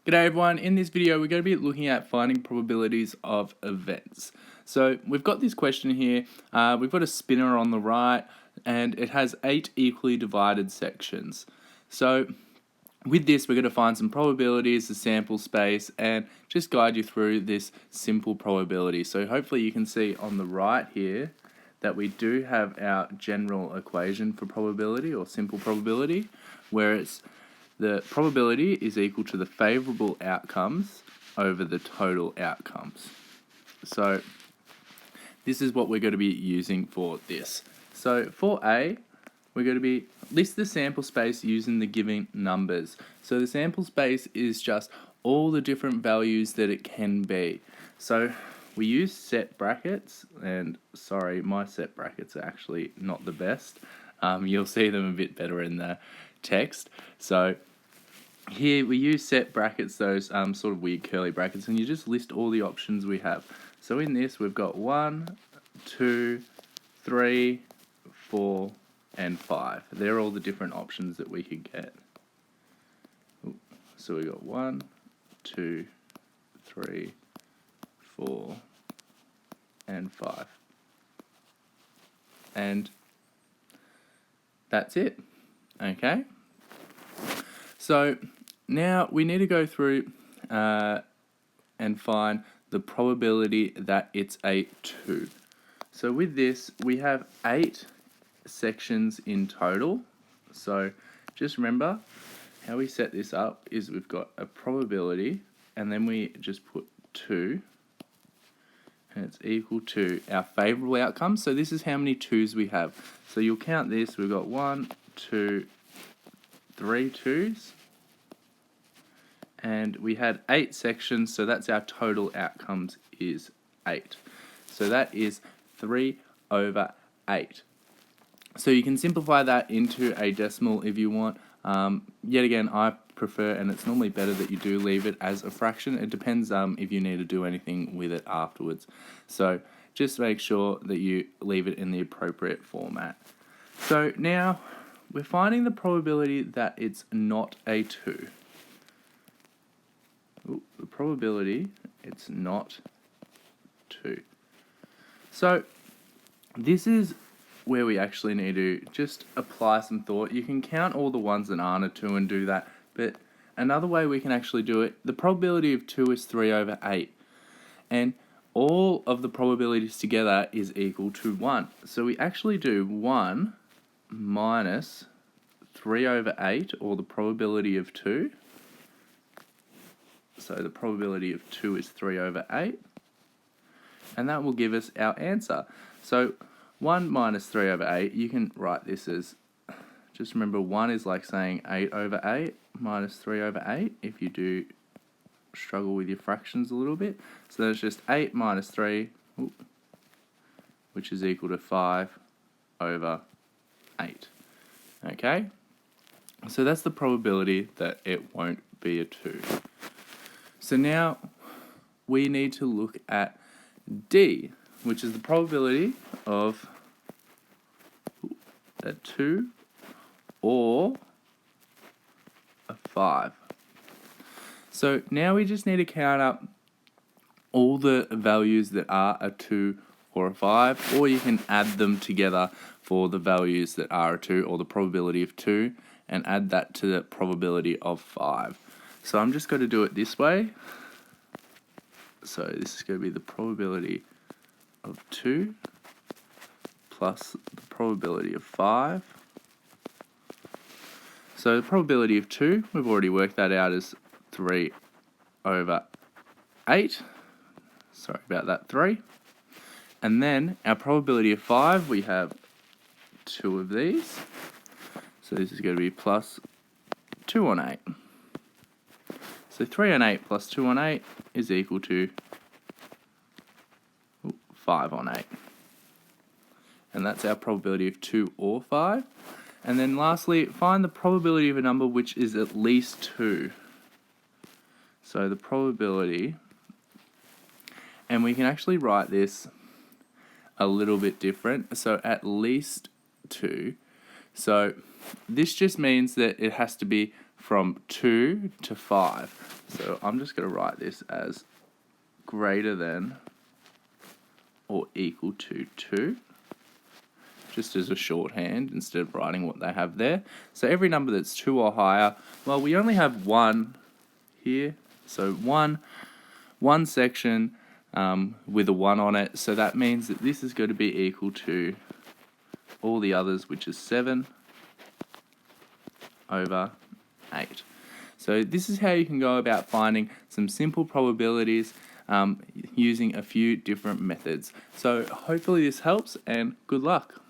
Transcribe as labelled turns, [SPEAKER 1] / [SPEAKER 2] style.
[SPEAKER 1] G'day everyone, in this video we're going to be looking at finding probabilities of events. So we've got this question here, we've got a spinner on the right and it has 8 equally divided sections. So with this we're going to find some probabilities, the sample space, and just guide you through this simple probability. So hopefully you can see on the right here that we do have our general equation for probability or simple probability, where it's the probability is equal to the favourable outcomes over the total outcomes. So this is what we're going to be using for this. So for A, we're going to be list the sample space using the given numbers. So the sample space is just all the different values that it can be. So we use set brackets, and sorry, my set brackets are actually not the best. You'll see them a bit better in the text. So here we use set brackets, those sort of weird curly brackets, and you just list all the options we have. So in this we've got 1, 2, 3, 4, and 5. They're all the different options that we could get. So we got 1, 2, 3, 4, and 5. And that's it. Okay? So now we need to go through and find the probability that it's a 2. So with this, we have 8 sections in total. So just remember, how we set this up is we've got a probability, and then we just put 2, and it's equal to our favourable outcome. So this is how many 2's we have. So you'll count this, we've got 1, 2, 3 2's. And we had 8 sections, so that's our total outcomes is 8. So that is 3 over 8. So you can simplify that into a decimal if you want. Yet again, I prefer, and it's normally better that you do leave it as a fraction. It depends if you need to do anything with it afterwards. So just make sure that you leave it in the appropriate format. So now we're finding the probability that it's not a 2. The probability it's not 2. So this is where we actually need to just apply some thought. You can count all the ones that aren't a 2 and do that, but another way we can actually do it, the probability of 2 is 3 over 8, and all of the probabilities together is equal to 1. So we actually do 1 minus 3 over 8, or the probability of 2. So the probability of 2 is 3 over 8. And that will give us our answer. So 1 minus 3 over 8, you can write this as, just remember 1 is like saying 8 over 8 minus 3 over 8, if you do struggle with your fractions a little bit. So that's just 8 minus 3, which is equal to 5 over 8. Okay? So that's the probability that it won't be a 2. So now we need to look at D, which is the probability of a 2 or a 5. So now we just need to count up all the values that are a 2 or a 5, or you can add them together for the values that are a 2, or the probability of 2, and add that to the probability of 5. So I'm just going to do it this way. So this is going to be the probability of 2 plus the probability of 5. So the probability of 2, we've already worked that out as 3 over 8. Sorry about that, 3. And then our probability of 5, we have 2 of these. So this is going to be plus 2 on 8. So 3 on 8 plus 2 on 8 is equal to 5 on 8. And that's our probability of 2 or 5. And then lastly, find the probability of a number which is at least 2. So the probability, and we can actually write this a little bit different. So at least 2. So this just means that it has to be from 2 to 5. So I'm just going to write this as greater than or equal to 2, just as a shorthand instead of writing what they have there. So every number that's 2 or higher, well, we only have 1 here. So one section with a 1 on it. So that means that this is going to be equal to all the others, which is 7 over 8. So this is how you can go about finding some simple probabilities using a few different methods. So hopefully this helps, and good luck.